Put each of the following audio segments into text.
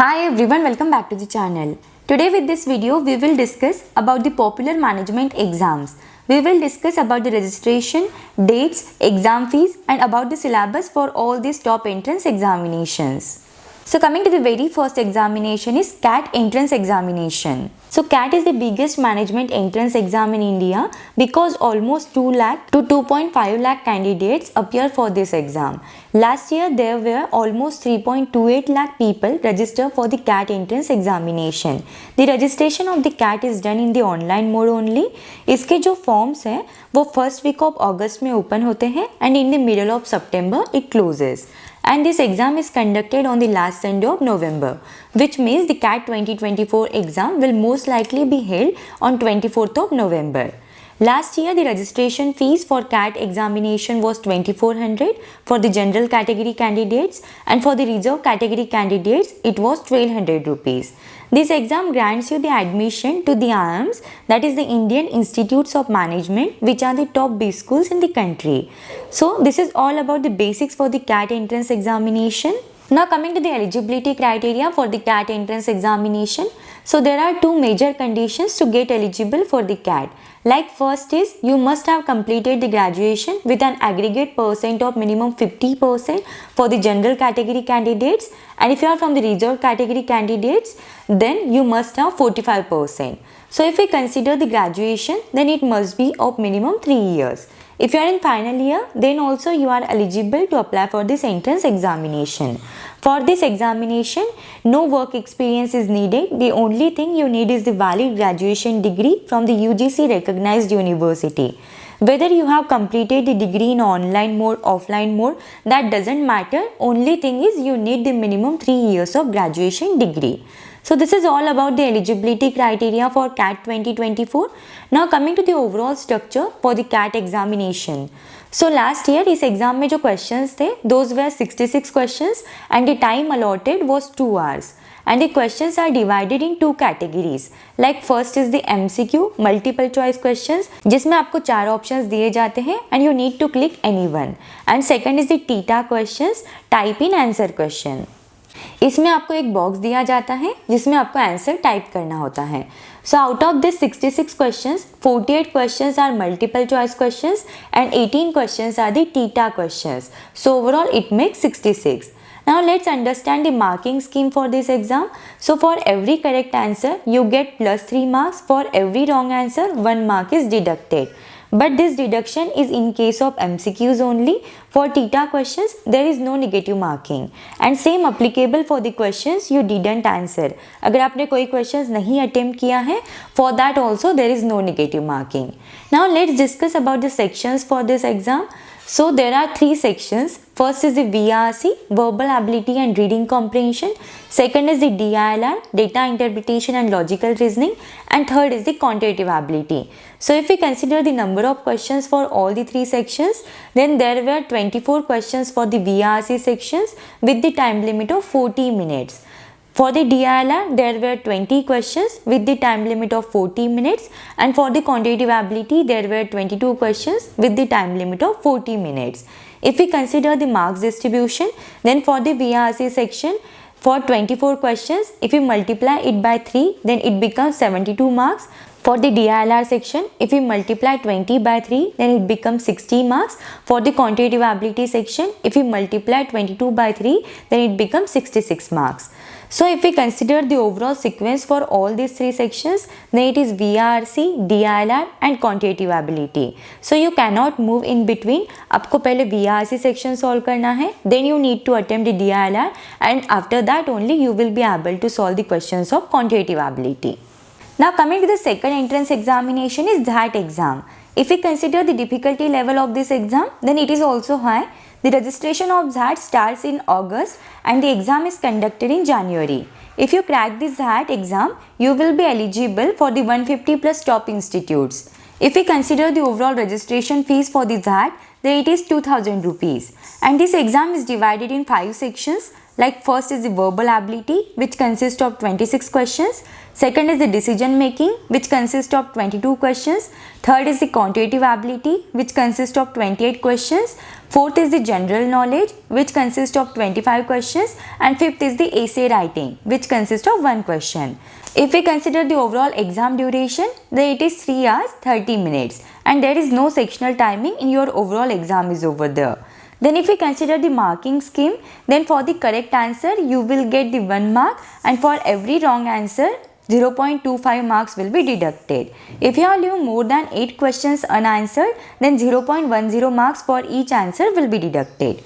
Hi everyone, welcome back to the channel. Today with this video we will discuss about the popular management exams. We will discuss about the registration, dates, exam fees and about the syllabus for all these top entrance examinations. So coming to the very first examination is CAT entrance examination. So CAT is the biggest management entrance exam in India because almost 2 lakh to 2.5 lakh candidates appear for this exam. Last year there were almost 3.28 lakh people registered for the CAT entrance examination. The registration of the CAT is done in the online mode only. इसके जो forms हैं वो first week of August में open होते हैं and in the middle of September it closes. And this exam is conducted on the last Sunday of November, which means the CAT 2024 exam will most likely be held on 24th of November. Last year, the registration fees for CAT examination was 2400 for the general category candidates and for the reserve category candidates, it was 1200 rupees. This exam grants you the admission to the IIMs, that is the Indian Institutes of Management, which are the top B schools in the country. So, this is all about the basics for the CAT entrance examination. Now coming to the eligibility criteria for the CAT entrance examination. So there are two major conditions to get eligible for the CAT. Like first is you must have completed the graduation with an aggregate percent of minimum 50% for the general category candidates, and if you are from the reserved category candidates then you must have 45%. So if we consider the graduation then it must be of minimum 3 years. If you are in final year, then also you are eligible to apply for this entrance examination. For this examination, no work experience is needed. The only thing you need is the valid graduation degree from the UGC recognized university. Whether you have completed the degree in online mode, offline mode, that doesn't matter. Only thing is you need the minimum 3 years of graduation degree. So this is all about the eligibility criteria for CAT 2024. Now coming to the overall structure for the CAT examination. So last year इस exam में जो questions थे, those were 66 questions and the time allotted was 2 hours. And the questions are divided in two categories. Like first is the MCQ, multiple choice questions, जिसमें आपको 4 options दिए जाते हैं and you need to click any one. And second is the TITA questions, type in answer question. इसमें आपको एक box दिया जाता है जिसमें आपको आंसर टाइप करना होता है. So out of this 66 questions, 48 questions are multiple choice questions and 18 questions are the TITA questions. So overall it makes 66. Now let's understand the marking scheme for this exam. So for every correct answer you get plus 3 marks. For every wrong answer 1 mark is deducted. But this deduction is in case of MCQs only. For TITA questions, there is no negative marking. And same applicable for the questions you didn't answer. अगर आपने कोई questions नहीं attempt किया है, for that also there is no negative marking. Now let's discuss about the sections for this exam. So there are 3 sections. First is the VRC, verbal ability and reading comprehension. Second is the DILR, data interpretation and logical reasoning. And third is the quantitative ability. So if we consider the number of questions for all the 3 sections, then there were 24 questions for the VRC sections with the time limit of 40 minutes. For the DILR, there were 20 questions with the time limit of 40 minutes, and for the quantitative ability, there were 22 questions with the time limit of 40 minutes. If we consider the marks distribution, then for the VRC section, for 24 questions, if we multiply it by 3, then it becomes 72 marks. For the DILR section, if we multiply 20 by 3, then it becomes 60 marks. For the quantitative ability section, if we multiply 22 by 3, then it becomes 66 marks. So if we consider the overall sequence for all these 3 sections, then it is VRC, DILR and quantitative ability. So you cannot move in between. आपको पहले VRC section solve करना है, then you need to attempt the DILR, and after that only you will be able to solve the questions of quantitative ability. Now coming to the second entrance examination is THAT exam. If we consider the difficulty level of this exam, then it is also high. The registration of THAT starts in August and the exam is conducted in January. If you crack this THAT exam, you will be eligible for the 150 plus top institutes. If we consider the overall registration fees for the THAT, then it is 2000 rupees. And this exam is divided in 5 sections. Like first is the verbal ability, which consists of 26 questions. Second is the decision making, which consists of 22 questions. Third is the quantitative ability, which consists of 28 questions. Fourth is the general knowledge, which consists of 25 questions. And fifth is the essay writing, which consists of 1 question. If we consider the overall exam duration, then it is 3 hours 30 minutes, and there is no sectional timing in your overall exam is over there. Then if we consider the marking scheme, then for the correct answer you will get the 1 mark, and for every wrong answer 0.25 marks will be deducted. If you have leave more than 8 questions unanswered, then 0.10 marks for each answer will be deducted.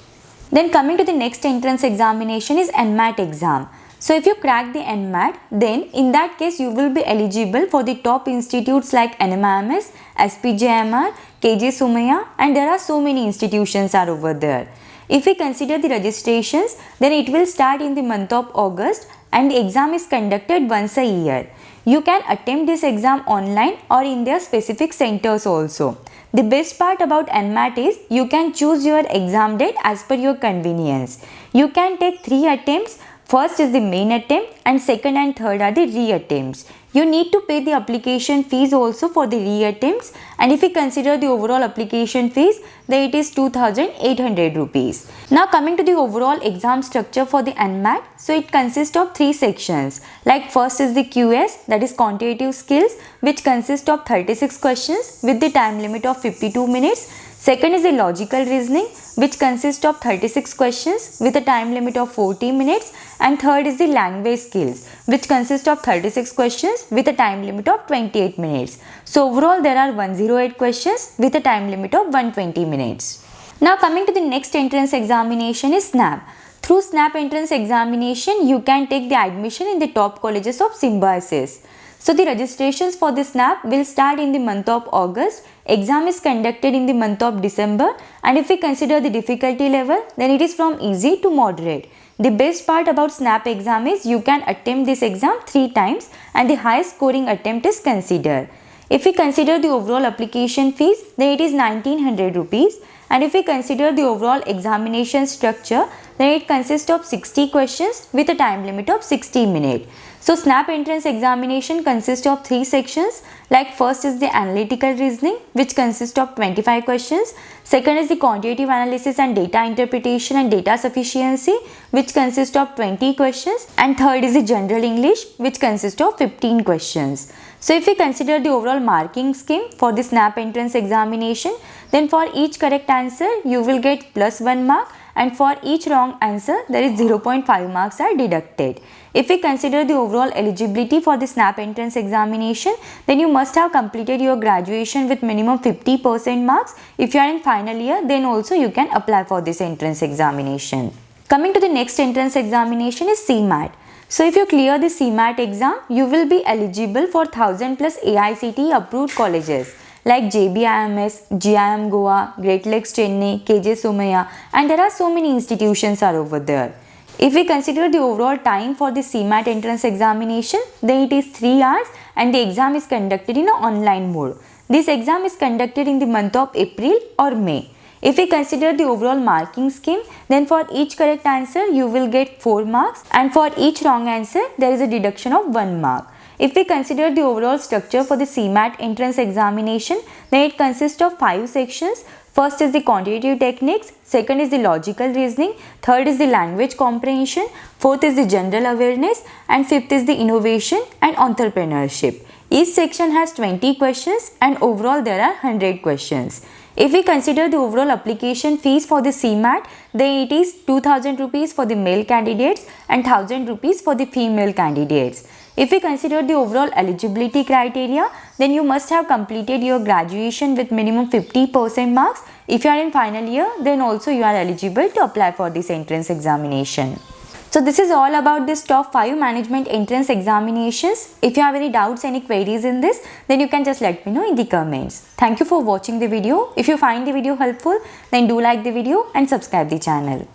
Then coming to the next entrance examination is NMAT exam. So if you crack the NMAT, then in that case you will be eligible for the top institutes like NMIMS, SPJIMR, KJ Somaiya, and there are so many institutions are over there. If we consider the registrations, then it will start in the month of August and the exam is conducted once a year. You can attempt this exam online or in their specific centers also. The best part about NMAT is you can choose your exam date as per your convenience. You can take 3 attempts. First is the main attempt and second and third are the re-attempts. You need to pay the application fees also for the re-attempts, and if we consider the overall application fees, then it is 2,800 rupees. Now coming to the overall exam structure for the NMAT, so it consists of 3 sections. Like first is the QS, that is quantitative skills, which consists of 36 questions with the time limit of 52 minutes. Second is the logical reasoning, which consists of 36 questions with a time limit of 40 minutes. And third is the language skills, which consists of 36 questions with a time limit of 28 minutes. So overall there are 108 questions with a time limit of 120 minutes. Now coming to the next entrance examination is SNAP. Through SNAP entrance examination, you can take the admission in the top colleges of Symbiosis. So the registrations for the SNAP will start in the month of August. Exam is conducted in the month of December, and if we consider the difficulty level, then it is from easy to moderate. The best part about SNAP exam is you can attempt this exam 3 times and the highest scoring attempt is considered. If we consider the overall application fees, then it is 1900 rupees, and if we consider the overall examination structure, then it consists of 60 questions with a time limit of 60 minutes. So SNAP entrance examination consists of 3 sections. Like first is the analytical reasoning, which consists of 25 questions. Second is the quantitative analysis and data interpretation and data sufficiency, which consists of 20 questions. And third is the general English, which consists of 15 questions. So if we consider the overall marking scheme for the SNAP entrance examination, then for each correct answer you will get plus 1 mark, and for each wrong answer there is 0.5 marks are deducted. If we consider the overall eligibility for the SNAP entrance examination, then you must have completed your graduation with minimum 50% marks. If you are in final year, then also you can apply for this entrance examination. Coming to the next entrance examination is CMAT. So if you clear the CMAT exam, you will be eligible for 1000 plus AICTE approved colleges like JBIMS, GIM Goa, Great Lakes Chennai, KJ Somaiya, and there are so many institutions are over there. If we consider the overall time for the CMAT entrance examination, then it is 3 hours and the exam is conducted in an online mode. This exam is conducted in the month of April or May. If we consider the overall marking scheme, then for each correct answer you will get 4 marks, and for each wrong answer there is a deduction of 1 mark. If we consider the overall structure for the CMAT entrance examination, then it consists of 5 sections. First is the quantitative techniques, second is the logical reasoning, third is the language comprehension, fourth is the general awareness, and fifth is the innovation and entrepreneurship. Each section has 20 questions and overall there are 100 questions. If we consider the overall application fees for the CMAT, then it is 2000 rupees for the male candidates and 1000 rupees for the female candidates. If we consider the overall eligibility criteria, then you must have completed your graduation with minimum 50% marks. If you are in final year, then also you are eligible to apply for this entrance examination. So this is all about this top 5 management entrance examinations. If you have any doubts, any queries in this, then you can just let me know in the comments. Thank you for watching the video. If you find the video helpful, then do like the video and subscribe the channel.